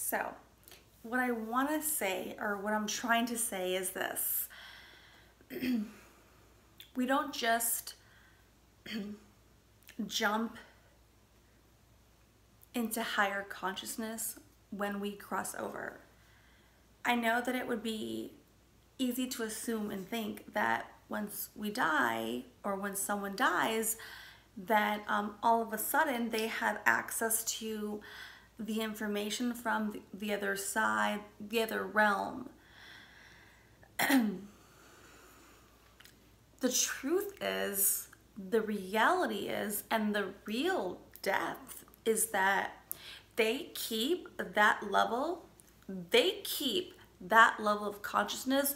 So, what I want to say, or what I'm trying to say, is this. We don't just jump into higher consciousness when we cross over. I know that it would be easy to assume and think that once we die, or when someone dies, that all of a sudden they have access to the information from the other side, the other realm. The truth is, the reality is, and the real depth is that they keep that level of consciousness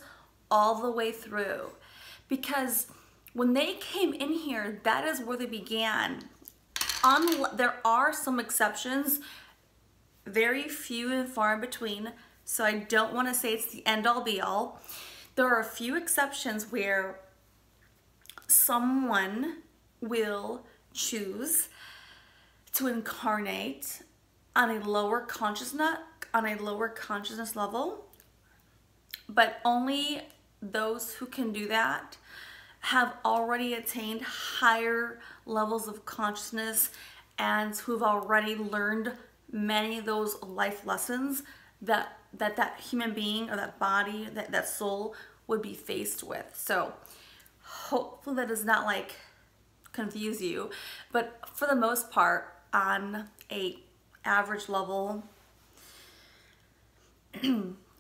all the way through. Because when they came in here, that is where they began. There are some exceptions, very few and far in between, so I don't want to say it's the end all be all. There are a few exceptions where someone will choose to incarnate on a lower consciousness level, but only those who can do that have already attained higher levels of consciousness and who've already learned many of those life lessons that human being, or that body, that soul would be faced with. So hopefully that does not like confuse you, but for the most part, on a average level,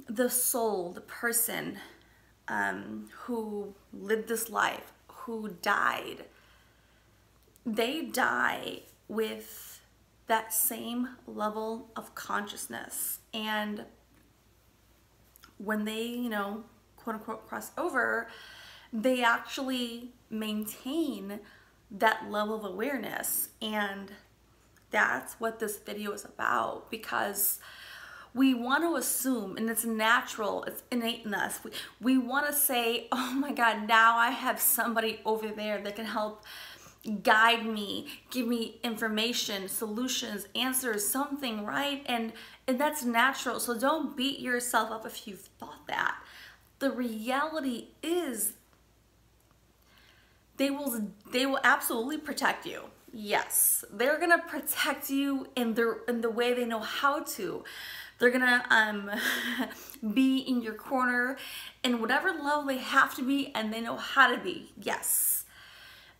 the soul, the person who lived this life, who died, they die with that same level of consciousness. And when they, quote unquote, cross over, they actually maintain that level of awareness. And that's what this video is about, because we want to assume, and it's natural, it's innate in us, we want to say, oh my God, now I have somebody over there that can help guide me, give me information, solutions, answers, something, right? And that's natural. So don't beat yourself up if you've thought that. The reality is they will absolutely protect you. Yes, they're gonna protect you in the way they know how to. They're gonna be in your corner in whatever level they have to be, and they know how to be. Yes,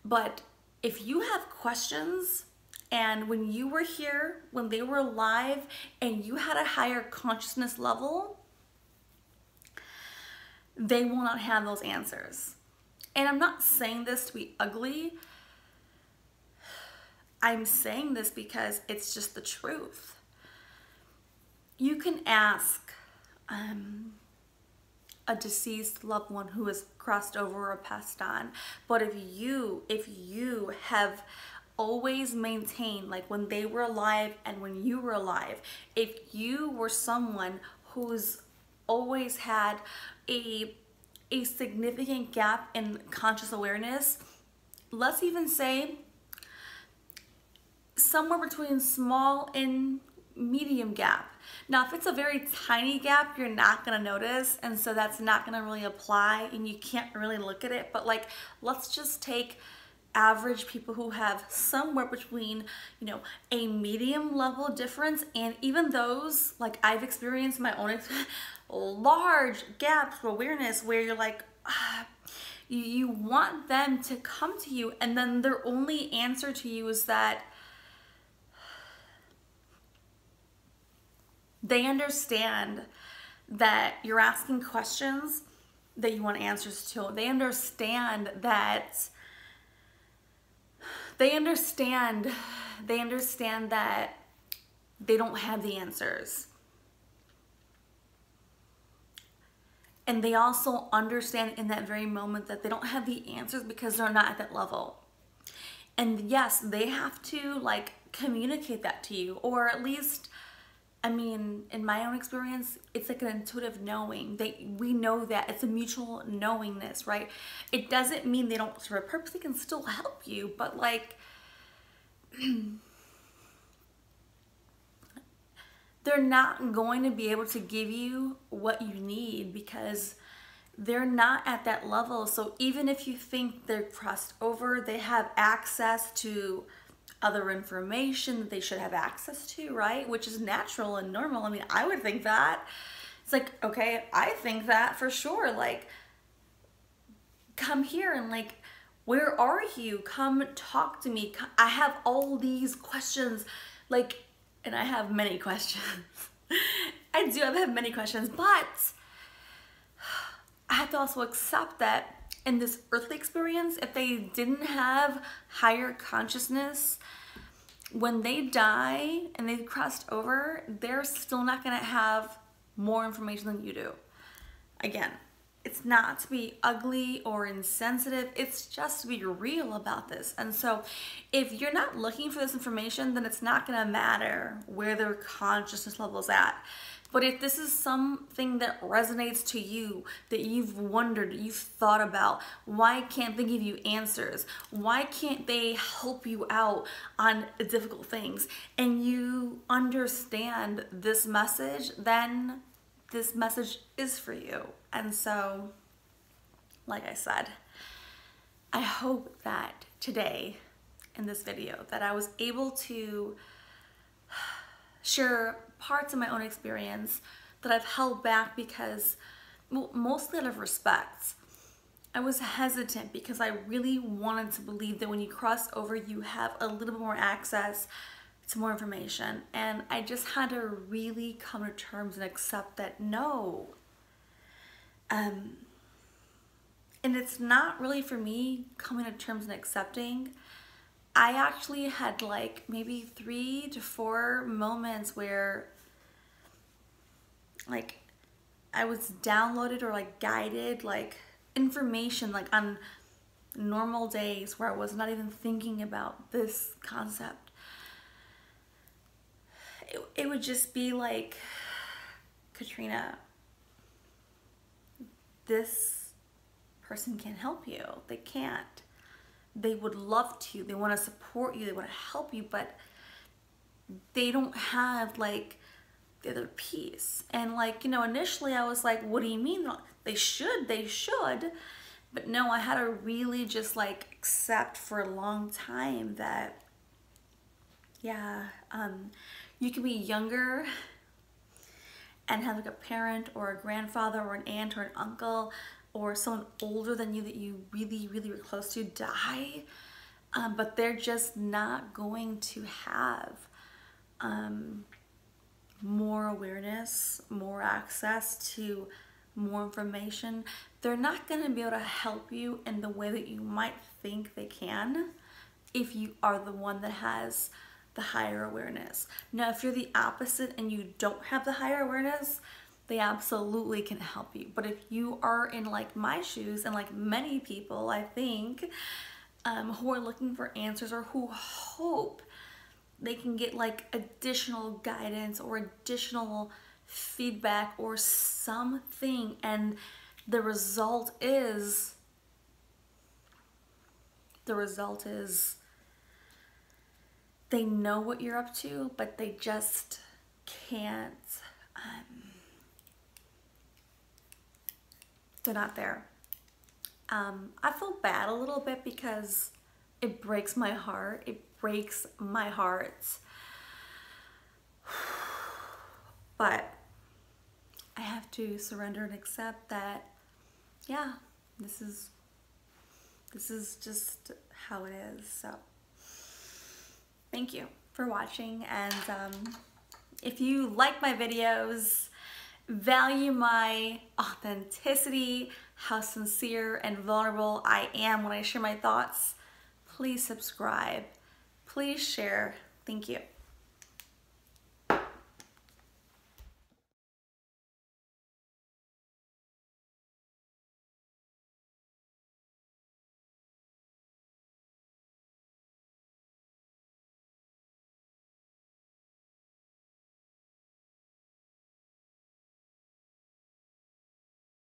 but if you have questions, and when you were here, when they were alive, and you had a higher consciousness level, they will not have those answers. And I'm not saying this to be ugly. I'm saying this because it's just the truth. You can ask a deceased loved one who has crossed over or passed on, but if you have always maintained, like when they were alive and when you were alive, if you were someone who's always had a significant gap in conscious awareness, let's even say somewhere between small and medium gap. Now, if it's a very tiny gap, you're not gonna notice, and so that's not gonna really apply, and you can't really look at it. But like, let's just take average people who have somewhere between, a medium level difference, and even those, like I've experienced my own large gaps of awareness where you're like, you want them to come to you, and then their only answer to you is that they understand that you're asking questions that you want answers to. They understand that they don't have the answers. And they also understand in that very moment that they don't have the answers because they're not at that level. And yes, they have to like communicate that to you, or at least, I mean, in my own experience, it's like an intuitive knowing. We know that it's a mutual knowingness, right? It doesn't mean they don't serve a purpose. They can still help you, but like, they're not going to be able to give you what you need because they're not at that level. So even if you think they're crossed over, they have access to other information that they should have access to, right? Which is natural and normal. I mean, I would think that. It's like, okay, I think that for sure. Like, come here and like, where are you? Come talk to me. I have all these questions. Like, and I have many questions. I have many questions, but I have to also accept that in this earthly experience, if they didn't have higher consciousness, when they die and they've crossed over, they're still not going to have more information than you do. Again, it's not to be ugly or insensitive, it's just to be real about this. And so if you're not looking for this information, then it's not going to matter where their consciousness level is at. But if this is something that resonates to you, that you've wondered, you've thought about, why can't they give you answers? Why can't they help you out on difficult things? And you understand this message, then this message is for you. And so, like I said, I hope that today in this video that I was able to share parts of my own experience that I've held back because, well, mostly out of respect. I was hesitant because I really wanted to believe that when you cross over, you have a little bit more access to more information. And I just had to really come to terms and accept that no. And it's not really for me coming to terms and accepting. I actually had like maybe 3 to 4 moments where like I was downloaded or like guided like information like on normal days where I was not even thinking about this concept. It would just be like, Katrina, this person can't help you. They can't. They would love to. They want to support you. They want to help you, but they don't have like the other piece. And like, you know, initially I was like, what do you mean? They should. But no, I had to really just like accept for a long time that, yeah, you can be younger and have like a parent or a grandfather or an aunt or an uncle or someone older than you that you really, really were close to die, but they're just not going to have more awareness, more access to more information. They're not going to be able to help you in the way that you might think they can if you are the one that has the higher awareness. Now, if you're the opposite and you don't have the higher awareness, they absolutely can help you. But if you are in like my shoes and like many people, I think, who are looking for answers or who hope they can get like additional guidance or additional feedback or something, and the result is they know what you're up to, but they just can't, they're not there. I feel bad a little bit because it breaks my heart. It breaks my heart. But I have to surrender and accept that, yeah, this is just how it is. So thank you for watching, and if you like my videos, value my authenticity, how sincere and vulnerable I am when I share my thoughts, please subscribe, please share. Thank you.